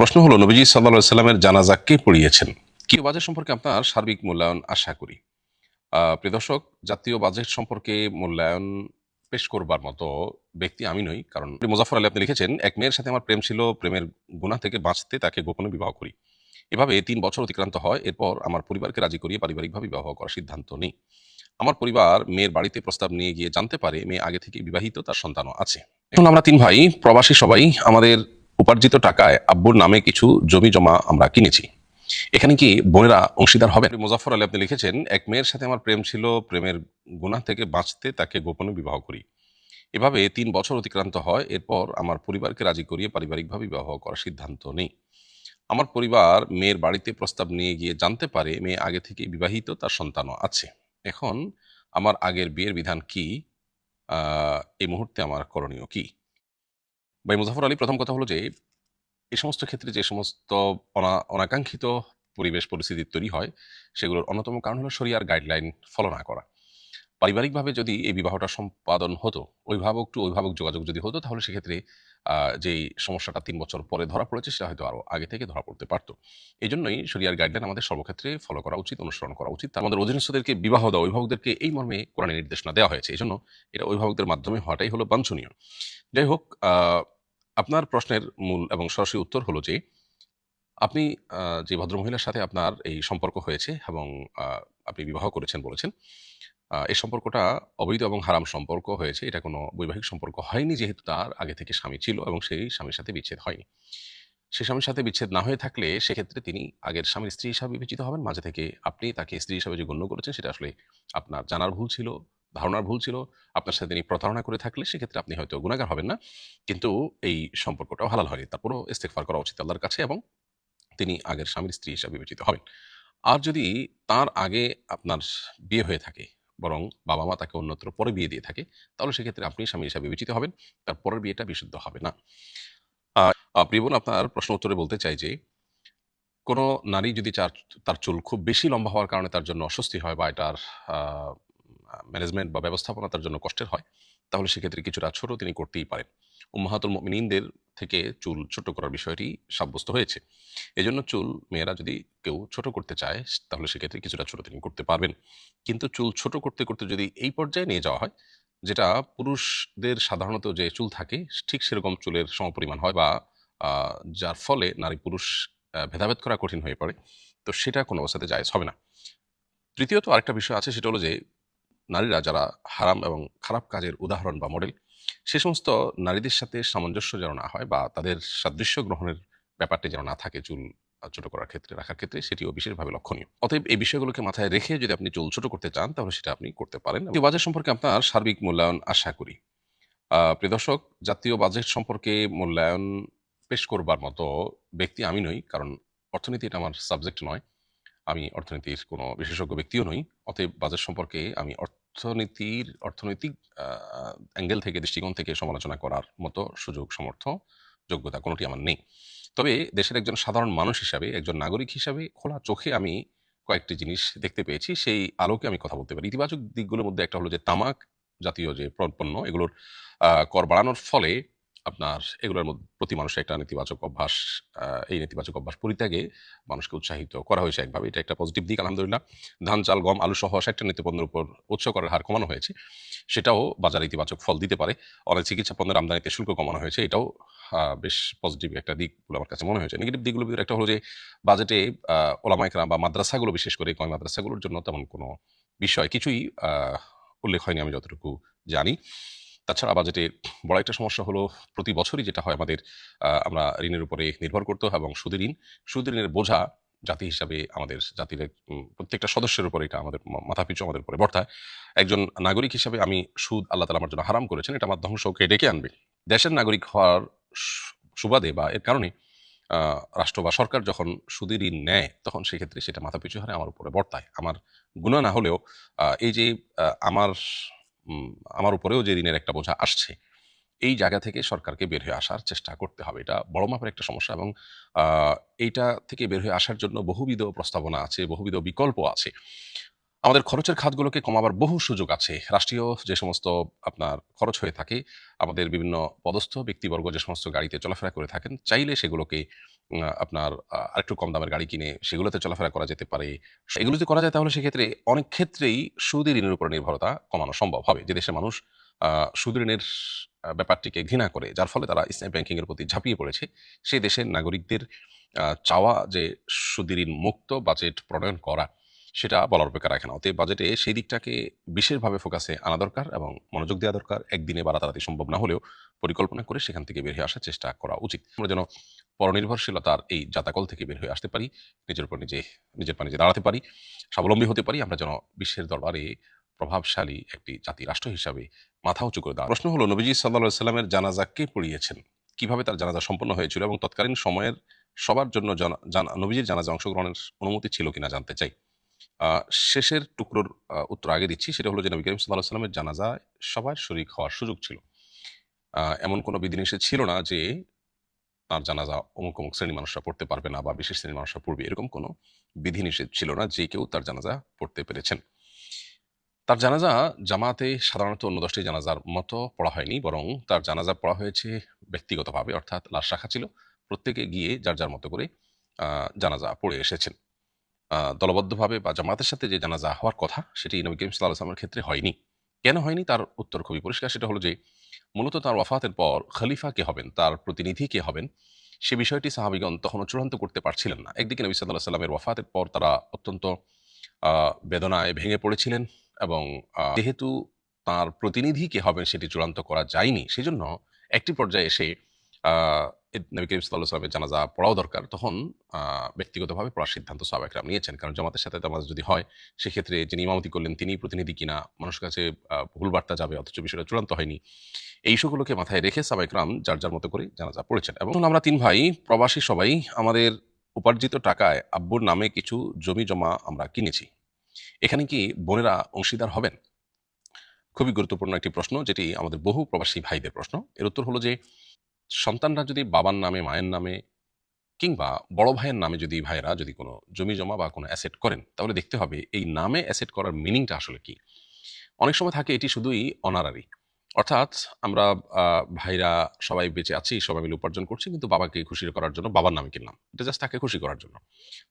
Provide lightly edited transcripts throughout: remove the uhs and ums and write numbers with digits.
প্রশ্ন হলো, নবীজি সাল্লাল্লাহু আলাইহি সাল্লামের জানাজা কে পড়িয়েছেন? কি বাজেট সম্পর্কে আপনার সার্বিক মূল্যায়ন আশা করি। প্রিয় দর্শক, জাতীয় বাজেট সম্পর্কে মূল্যায়ন পেশ করবার মতো ব্যক্তি আমি নই। কারণ মোজাফফর আলী আপনি লিখেছেন, এক মেয়ের সাথে আমার প্রেম ছিল, প্রেমের গুনাহ থেকে বাঁচতে তাকে গোপনে বিবাহ করি। এভাবে ৩ বছর অতিক্রান্ত হয়। এরপর আমার পরিবারকে রাজি করিয়ে পারিবারিকভাবে বিবাহ করার সিদ্ধান্ত নিই। আমার পরিবার মেয়ের বাড়িতে প্রস্তাব নিয়ে গিয়ে জানতে পারে মেয়ে আগে থেকেই বিবাহিত, তার সন্তানও আছে। এখন আমরা ৩ ভাই প্রবাসী, সবাই আমাদের উপার্জিত টাকায় আব্বুর নামে কিছু জমি জমা আমরা কিনেছি। এখানে কি বোনেরা অংশীদার হবেন? মোজাফফর আলী আপনি লিখেছেন, এক মেয়ের সাথে আমার প্রেম ছিল, প্রেমের গুনাহ থেকে বাঁচতে তাকে গোপনে বিবাহ করি। এভাবে ৩ বছর অতিক্রান্ত হয়। এরপর আমার পরিবারকে রাজি করিয়ে পারিবারিকভাবে বিবাহ করার সিদ্ধান্ত নেই। আমার পরিবার মেয়ের বাড়িতে প্রস্তাব নিয়ে গিয়ে জানতে পারে মেয়ে আগে থেকেই বিবাহিত, তার সন্তানও আছে। এখন আমার আগের বিয়ের বিধান কি? এই মুহূর্তে আমার করণীয় কি? ভাই মুজাফফর আলী, প্রথম কথা হলো যে এই সমস্ত ক্ষেত্রে যে সমস্ত অনাকাঙ্ক্ষিত পরিবেশ পরিস্থিতি তৈরি হয়, সেগুলোর অন্যতম কারণ হলো শরিয়ার গাইডলাইন ফলো না করা। পারিবারিকভাবে যদি এই বিবাহটা সম্পাদন হতো, অভিভাবক টু অভিভাবক যোগাযোগ যদি হতো, তাহলে সেক্ষেত্রে যেই সমস্যাটা ৩ বছর পরে ধরা পড়েছে, সেটা হয়তো আরো আগে থেকে ধরা পড়তে পারত। এজন্যই শরিয়ার গাইডলাইন আমাদের সর্বক্ষেত্রে ফলো করা উচিত, অনুসরণ করা উচিত। আমাদের অধীনস্থদেরকে বিবাহ দেওয়া, অভিভাবকদেরকে এই মর্মে কোরআনে নির্দেশনা দেওয়া হয়েছে। এজন্য এটা অভিভাবকদের মাধ্যমে হওয়াটাই হলো বাঞ্ছনীয়। যাই হোক, আপনার প্রশ্নের মূল এবং সরাসরি উত্তর হলো যে আপনি যে ভদ্রমহিলার সাথে আপনার এই সম্পর্ক হয়েছে এবং আ আপনি বিবাহ করেছেন বলেছেন, এই সম্পর্কটা অবৈধ এবং হারাম সম্পর্ক হয়েছে। এটা কোনো বৈবাহিক সম্পর্ক হয়নি, যেহেতু তার আগে থেকে স্বামী ছিল এবং সেই স্বামীর সাথে বিচ্ছেদ হয়নি। সে স্বামীর সাথে বিচ্ছেদ না হয়ে থাকলে সেক্ষেত্রে তিনি আগের স্বামীর স্ত্রী হিসাবে বিবেচিত হবেন। মাঝে থেকে আপনি তাকে স্ত্রী হিসাবে যে গণ্য করেছেন, সেটা আসলে আপনার জানার ভুল ছিল, ধারণার ভুল ছিল। আপনার সাথে তিনি প্রতারণা করে থাকলে সেক্ষেত্রে আপনি হয়তো গুনাহগার হবেন না। কিন্তু এই সম্পর্কটাও হালাল হয়নি। তারপরেও ইস্তেগফার করা উচিত আল্লাহর কাছে, এবং তিনি আগের স্বামীর স্ত্রী হিসাবে বিবেচিত হবেন। আর যদি তার আগে আপনার বিয়ে হয়ে থাকে, বরং বাবা-মা তাকে অন্যত্র পরে বিয়ে দিয়ে থাকে, তাহলে সেক্ষেত্রে আপনি স্বামী হিসাবে বিবেচিত হবেন। তার পরের বিয়েটা বিশুদ্ধ হবে না। আ প্রিয় বোন, আপনার প্রশ্ন উত্তরে বলতে চাই যে, কোনো নারী যদি তার চুল খুব বেশি লম্বা হওয়ার কারণে তার জন্য অস্বস্তি হয়, বা এটার আ ম্যানেজমেন্ট বা ব্যবস্থাপনা তার জন্য কষ্টের হয়, তাহলে সেক্ষেত্রে কিছুটা ছোট তিনি করতেই পারেন। উম্মাহাতুল মুমিনিনদের থেকে চুল ছোট করার বিষয়টি সাব্যস্ত হয়েছে। এজন্য চুল মেয়েরা যদি কেউ ছোট করতে চায়, তাহলে সেক্ষেত্রে কিছুটা ছোট তিনি করতে পারবেন। কিন্তু চুল ছোট করতে, করতে যদি এই পর্যায়ে নিয়ে যাওয়া হয়, যেটা পুরুষদের সাধারণত যে চুল থাকে ঠিক সেরকম চুলের সমপরিমাণ হয়, বা আ যার ফলে নারী-পুরুষ ভেদাভেদ করা কঠিন হয়ে পড়ে, তো সেটা কোনো অবস্থাতে জায়েজ হবে না। তৃতীয়ত আরেকটা বিষয় আছে, সেটা হলো যে নারীরা যারা হারাম এবং খারাপ কাজের উদাহরণ বা মডেল, সে সমস্ত নারীদের সাথে সামঞ্জস্য যেন না হয়, বা তাদের সাদৃশ্য গ্রহণের ব্যাপারটি যেন না থাকে চুল ছোট করার ক্ষেত্রে, রাখার ক্ষেত্রে, সেটিও বিশেষভাবে লক্ষণীয়। অতএব এই বিষয়গুলোকে মাথায় রেখে যদি আপনি চুল ছোট করতে চান, তাহলে সেটা আপনি করতে পারেন। জাতীয় বাজেট সম্পর্কে আপনার সার্বিক মূল্যায়ন আশা করি। প্রিয় দর্শক, জাতীয় বাজেট সম্পর্কে মূল্যায়ন পেশ করবার মতো ব্যক্তি আমি নই। কারণ অর্থনীতি এটা আমার সাবজেক্ট নয়। আমি অর্থনীতির কোনো বিশেষজ্ঞ ব্যক্তিও নই। অতএব বাজেট সম্পর্কে আমি অর্থনৈতিক আ অ্যাঙ্গেল থেকে, দৃষ্টিকোণ থেকে সমালোচনা করার মতো সুযোগ, সামর্থ্য, যোগ্যতা কোনটি আমার নেই। তবে দেশের একজন সাধারণ মানুষ হিসাবে, একজন নাগরিক হিসাবে খোলা চোখে আমি কয়েকটি জিনিস দেখতে পেয়েছি। সেই আলোকে আমি কথা বলতে পারি। ইতিবাচক দিকগুলোর মধ্যে একটা হলো যে তামাক জাতীয় যে পণ্য, এগুলোর কর বাড়ানোর ফলে আপনার এগুলোর প্রতি মানুষের একটা নেতিবাচক অভ্যাস, এই নেতিবাচক অভ্যাস পরিত্যাগে মানুষকে উৎসাহিত করা হয়েছে একভাবে। এটা একটা পজিটিভ দিক, আলহামদুলিল্লাহ। ধান, চাল, গম, আলু সহ ৬০ টা নিত্যপণ্যের উপর উৎস করের হার কমানো হয়েছে। সেটাও বাজারে ইতিবাচক ফল দিতে পারে। অনেক চিকিৎসা পণ্যের আমদানিতে শুল্ক কমানো হয়েছে। এটাও বেশ পজিটিভ একটা দিক বলে আমার কাছে মনে হয়েছে। নেগেটিভ দিকগুলোর ভিতরে একটা হলো যে বাজেটে আ ওলামা ইকরাম বা মাদ্রাসাগুলো, বিশেষ করে কওমি মাদ্রাসাগুলোর জন্য তেমন কোনো বিষয় কিছুই আ উল্লেখ হয়নি আমি যতটুকু জানি। তাছাড়া বাজেটে বড় একটা সমস্যা হলো, প্রতি বছরই যেটা হয় আমাদের, আমরা ঋণের উপরে নির্ভর করতে হয়, এবং সুদের ঋণ। সুদের ঋণের বোঝা জাতি হিসাবে আমাদের জাতির প্রত্যেকটা সদস্যের উপরে এটা আমাদের মাথাপিছু আমাদের উপরে বর্তায়। একজন নাগরিক হিসাবে আমি সুদ আল্লাহ তাআলা আমার জন্য হারাম করেছেন। এটা আমার ধ্বংসকে ডেকে আনবে। দেশের নাগরিক হওয়ার সুবাদে বা এর কারণে আ রাষ্ট্র বা সরকার যখন সুদী ঋণ নেয়, তখন সেক্ষেত্রে সেটা মাথাপিছু হারে আমার উপরে বর্তায়। আমার গুনাহ না হলেও এই যে আ আমার উম আমার উপরেও যে ঋণের একটা বোঝা আসছে, এই জায়গা থেকে সরকারকে বের হয়ে আসার চেষ্টা করতে হবে। এটা বড় মাপের একটা সমস্যা, এবং আ এইটা থেকে বের হয়ে আসার জন্য বহুবিধ প্রস্তাবনা আছে, বহুবিধ বিকল্প আছে। আমাদের খরচের খাতগুলোকে কমাবার বহু সুযোগ আছে। রাষ্ট্রীয় যে সমস্ত আপনার খরচ হয়ে থাকে, আমাদের বিভিন্ন পদস্থ ব্যক্তিবর্গ যে সমস্ত গাড়িতে চলাফেরা করে থাকেন, চাইলে সেগুলোকে আপনার আরেকটু কম দামের গাড়ি কিনে সেগুলোতে চলাফেরা করা যেতে পারে। এগুলো যদি করা যায় তাহলে সেক্ষেত্রে অনেক ক্ষেত্রেই সুদী ঋণের উপর নির্ভরতা কমানো সম্ভব হবে। যে দেশের মানুষ সুদ ঋণের ব্যাপারটিকে ঘৃণা করে, যার ফলে তারা ইসলামী ব্যাংকিং এর প্রতি ঝাঁপিয়ে পড়েছে, সেই দেশের নাগরিকদের চাওয়া যে সুদী ঋণ মুক্ত বাজেট প্রণয়ন করা, সেটা বলার অপেক্ষা রাখে না। অতএব বাজেটে সেই দিকটাকে বিশেষভাবে ফোকাসে আনা দরকার এবং মনোযোগ দেওয়া দরকার। একদিনে বা রাতারাতি সম্ভব না হলেও পরিকল্পনা করে সেখান থেকে বের হয়ে আসার চেষ্টা করা উচিত। আমরা যেন পরনির্ভরশীলতার এই জাতাকল থেকে বের হয়ে আসতে পারি, নিজের উপর নিজের পা নিজে দাঁড়াতে পারি, স্বাবলম্বী হতে পারি। আমরা যেন বিশ্বের দরবারে প্রভাবশালী একটি জাতি রাষ্ট্র হিসাবে মাথা উঁচু করে দাঁড়ায়। প্রশ্ন হলো, নবীজি সাল্লাল্লাহু আলাইহি সাল্লামের জানাজা কে পড়িয়েছেন, কিভাবে তার জানাজা সম্পন্ন হয়েছিল এবং তৎকালীন সময়ের সবার জন্য নবীজির জানাজা অংশগ্রহণের অনুমতি ছিল কিনা জানতে চাই। শেষের টুকরোর উত্তর আগে দিচ্ছি। সেটা হলো যে নবী করিম সাল্লাল্লাহু আলাইহি সাল্লামের জানাজায় সবার শরীক হওয়ার সুযোগ ছিল। এমন কোনো বিধিনিষেধ ছিল না যে তার জানাজা অমুক অমুক শ্রেণীর মানুষরা পড়তে পারবে না বা বিশেষ শ্রেণীর মানুষরা পড়বে, এরকম কোনো বিধিনিষেধ ছিল না। যে কেউ তার জানাজা পড়তে পেরেছেন। তার জানাজা জামাতে সাধারণত অন্য 10টি জানাজার মতো পড়া হয়নি, বরং তার জানাজা পড়া হয়েছে ব্যক্তিগতভাবে, অর্থাৎ লাশ রাখা ছিল, প্রত্যেকে গিয়ে যার যার মতো করে জানাজা পড়ে এসেছেন। দলবদ্ধভাবে বা জামাতের সাথে যে জানাজা হওয়ার কথা, সেটি নবী করিম সাল্লাল্লাহু আলাইহি ওয়াসাল্লামের ক্ষেত্রে হয়নি। কেন হয়নি তার উত্তর খুবই পরিষ্কার। সেটা হলো যে মূলত তার ওয়াফাতের পর খলিফা কে হবেন, তার প্রতিনিধি কে হবেন, সে বিষয়টি সাহাবীগণ তখনও চূড়ান্ত করতে পারছিলেন না। একদিকে নবী সাল্লাল্লাহু আলাইহি ওয়াসাল্লামের ওয়াফাতের পর তারা অত্যন্ত বেদনায় ভেঙে পড়েছিলেন এবং যেহেতু তার প্রতিনিধি কে হবেন সেটি চূড়ান্ত করা যায়নি, সেজন্য একটি পর্যায়ে এসে নবী করিম সাল্লাল্লাহু আলাইহি ওয়াসাল্লামের জানাজা পড়াও দরকার। তখন ব্যক্তিগতভাবে পড়ার সিদ্ধান্ত সাহাবায়ে কেরাম নিয়েছেন। কারণ জামাতের সাথে নামাজ যদি হয়, সেক্ষেত্রে যিনি ইমামতি করলেন তিনিই প্রতিনিধি কিনা, মানুষের কাছে ভুল বার্তা যাবে, অথচ বিষয়টা চূড়ান্ত হয়নি। এই ইস্যুগুলোকে মাথায় রেখে সাহাবায়ে কেরাম যার যার মতো করে জানাজা পড়েছেন। এবং আমরা 3 ভাই প্রবাসী, সবাই আমাদের উপার্জিত টাকায় আব্বুর নামে কিছু জমি জমা আমরা কিনেছি। এখানে কি বোনেরা অংশীদার হবেন? খুবই গুরুত্বপূর্ণ একটি প্রশ্ন, যেটি আমাদের বহু প্রবাসী ভাইদের প্রশ্ন। এর উত্তর হলো যে সন্তানরা যদি বাবার নামে, মায়ের নামে কিংবা বড় ভাইয়ের নামে যদি ভাইয়েরা যদি কোনো জমি জমা বা কোনো অ্যাসেট করেন, তাহলে দেখতে হবে এই নামে অ্যাসেট করার মিনিংটা আসলে কি। অনেক সময় থাকে এটি শুধুই অনারারি, অর্থাৎ আমরা ভাইরা সবাই বেঁচে আছি, সবাই মিলে উপার্জন করছি, কিন্তু বাবাকে খুশি করার জন্য বাবার নামে কিনলাম, এটা জাস্ট তাকে খুশি করার জন্য,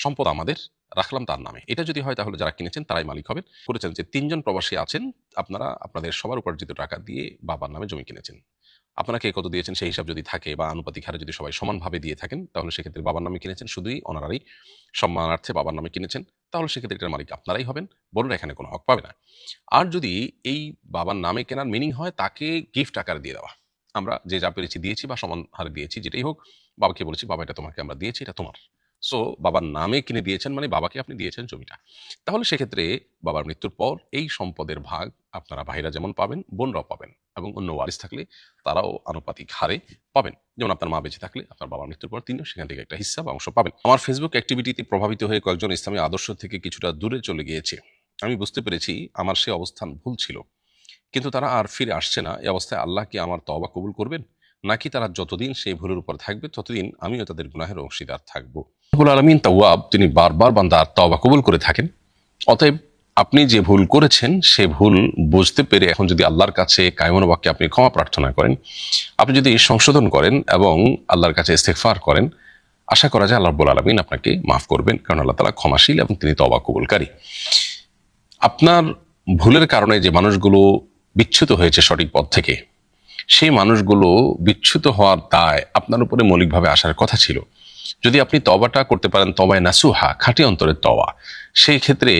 সম্পদ আমাদের, রাখলাম তার নামে। এটা যদি হয় তাহলে যারা কিনেছেন তারাই মালিক হবেন। করেছেন যে 3 জন প্রবাসী আছেন, আপনারা আপনাদের সবার উপার্জিত টাকা দিয়ে বাবার নামে জমি কিনেছেন। আপনারা কে কত দিয়েছেন সেই হিসাব যদি থাকে বা আনুপাতিক হারে যদি সবাই সমানভাবে দিয়ে থাকেন, তাহলে সেক্ষেত্রে বাবার নামে কিনেছেন, শুধুই অনারারি সম্মানার্থে বাবার নামে কিনেছেন, তাহলে সেক্ষেত্রে এটার মালিক আপনারাই হবেন, বোনেরা এখানে কোনো হক পাবে না। আর যদি এই বাবার নামে কেনার মিনিং হয় তাকে গিফট আকারে দিয়ে দেওয়া, আমরা যে যা পেরেছি দিয়েছি বা সমান হারে দিয়েছি, যেটাই হোক, বাবাকে বলেছি বাবা এটা তোমাকে আমরা দিয়েছি, এটা তোমার। সো বাবার নামে কিনে দিয়েছেন মানে বাবাকে আপনি দিয়েছেন জমিটা। তাহলে সেক্ষেত্রে বাবার মৃত্যুর পর এই সম্পদের ভাগ আপনারা ভাইরা যেমন পাবেন, বোনরাও পাবেন, এবং অন্য ওয়ারিস থাকলে তারাও আনুপাতিক হারে পাবেন। যেমন আপনার মা বেঁচে থাকলে আপনার বাবার মৃত্যুর পর তিনিও সেখান থেকে একটা হিস্সা বা অংশ পাবেন। আমার ফেসবুক অ্যাক্টিভিটিতে প্রভাবিত হয়ে কয়েকজন ইসলামী আদর্শ থেকে কিছুটা দূরে চলে গিয়েছে। আমি বুঝতে পেরেছি আমার সে অবস্থান ভুল ছিল, কিন্তু তারা আর ফিরে আসছে না। এই অবস্থায় আল্লাহ কি আমার তওবা কবুল করবেন, নাকি তারা যতদিন সেই ভুলের উপর থাকবে ততদিন আমিও তাদের গুনাহের অংশীদার থাকবো? রব্বুল আলামিন তাওয়াব, তিনি বারবার বান্দার তওবা কবুল করে থাকেন। অতএব আপনি যে ভুল করেছেন সে ভুল বুঝতে পেরে এখন যদি আল্লাহর কাছে কায়মনো বাক্যে আপনি ক্ষমা প্রার্থনা করেন, আপনি যদি সংশোধন করেন এবং আল্লাহর কাছে ইস্তেগফার করেন, আশা করা যায় আল্লাহ রাব্বুল আলামিন আপনাকে মাফ করবেন, কারণ আল্লাহ তাআলা ক্ষমাশীল এবং তিনি তওবা কবুলকারী। আপনার ভুলের কারণে যে মানুষগুলো বিচ্যুত হয়েছে সঠিক পথ থেকে, সেই মানুষগুলো বিচ্যুত হওয়ার দায় আপনার উপরে মৌলিকভাবে আসার কথা ছিল। যদি আপনি তওবাটা করতে পারেন, তওবায়ে নাসুহা, খাঁটি অন্তরের তওবা, সেই ক্ষেত্রে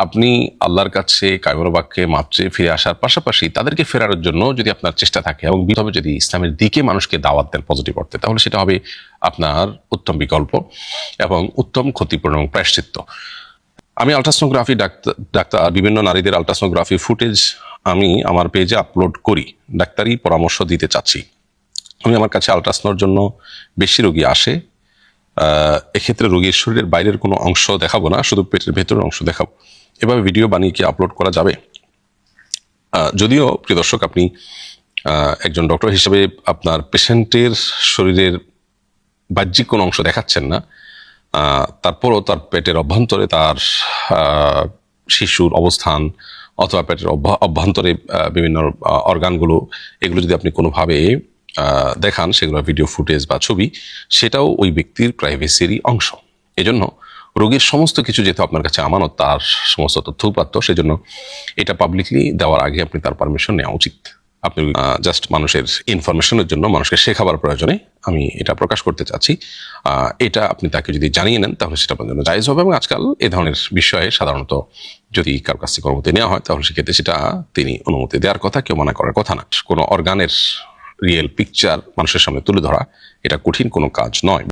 আপনি আল্লাহর কাছে কায়মনো বাক্যে মাপ চেয়ে ফিরে আসার পাশাপাশি তাদেরকে ফেরানোর জন্য যদি আপনার চেষ্টা থাকে এবং বিধবে যদি ইসলামের দিকে মানুষকে দাওয়াত দেন পজিটিভ অর্থে, তাহলে সেটা হবে আপনার উত্তম বিকল্প এবং উত্তম ক্ষতিপূরণ এবং প্রায়শ্চিত্ত। আমি আলট্রাসোনোগ্রাফি ডাক্তার বিভিন্ন নারীদের আলট্রাসোনোগ্রাফি ফুটেজ আমি আমার পেজে আপলোড করি, ডাক্তারি পরামর্শ দিতে চাচ্ছি। আমি আমার কাছে আলট্রাসোনোর জন্য বেশি রোগী আসে। এক্ষেত্রে রোগীর শরীরের বাইরের কোনো অংশ দেখাবো না, শুধু পেটের ভেতরের অংশ দেখাবো। এভাবে ভিডিও বানিয়ে কি আপলোড করা যাবে? যদিও প্রিয় দর্শক, আপনি একজন ডক্টর হিসেবে আপনার পেশেন্টের শরীরের বাহ্যিক কোনো অংশ দেখাচ্ছেন না, তারপরও তার পেটের অভ্যন্তরে তার শিশুর অবস্থান অথবা পেটের অভ্যন্তরে বিভিন্ন অর্গানগুলো, এগুলো যদি আপনি কোনোভাবে দেখান, সেগুলো ভিডিও ফুটেজ বা ছবি, সেটাও ওই ব্যক্তির প্রাইভেসিরই অংশ। এজন্য রোগীর সমস্ত কিছু যেহেতু আপনার কাছে আমানত, তার সমস্ত তথ্য উপাত্ত, সেজন্য এটা পাবলিকলি দেওয়ার আগে আপনি তার পারমিশন নেওয়া উচিত। আপনি জাস্ট মানুষের ইনফরমেশনের জন্য, মানুষকে শেখাবার প্রয়োজনে আমি এটা প্রকাশ করতে চাচ্ছি। এটা আপনি তাকে যদি জানিয়ে নেন তাহলে সেটা আপনার জন্য জায়েজ হবে। এবং আজকাল এ ধরনের বিষয়ে সাধারণত যদি কারো কাছ থেকে অনুমতি নেওয়া হয় তাহলে সেক্ষেত্রে সেটা তিনি অনুমতি দেওয়ার কথা, কেউ মানা করার কথা না। কোনো অর্গানের রিয়েল পিকচার মানুষের সামনে তুলে ধরা এটা কঠিন কোনো কাজ নয়।